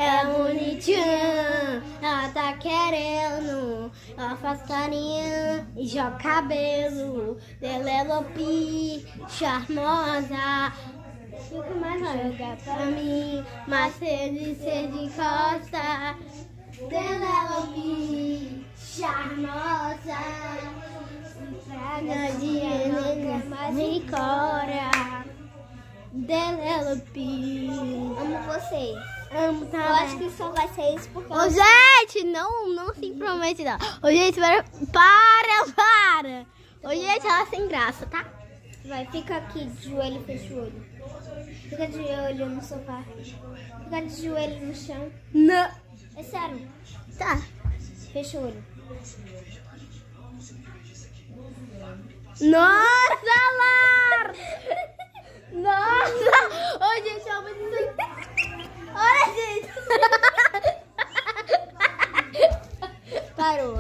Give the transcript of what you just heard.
É bonitinha, ela tá querendo. Ela faz carinha e joga cabelo. Delelopi, charmosa. E o que mais vai jogar pra mim? Macedo de costa. Delelopi, charmosa. Praga de misericórdia. Delelopi. Amo vocês. Amo também. Eu acho que só vai ser isso porque... Ô, gente, não se promete não. Ô, gente, para. Ô, gente, ela é sem graça, tá? Vai, fica aqui de joelho e fecha o olho. Fica de olho no sofá. Fica de joelho no chão. Não. É sério. Tá. Fecha o olho. Nossa, Lar! Nossa! Ô, gente, eu vou dizer... Olha, gente! Parou.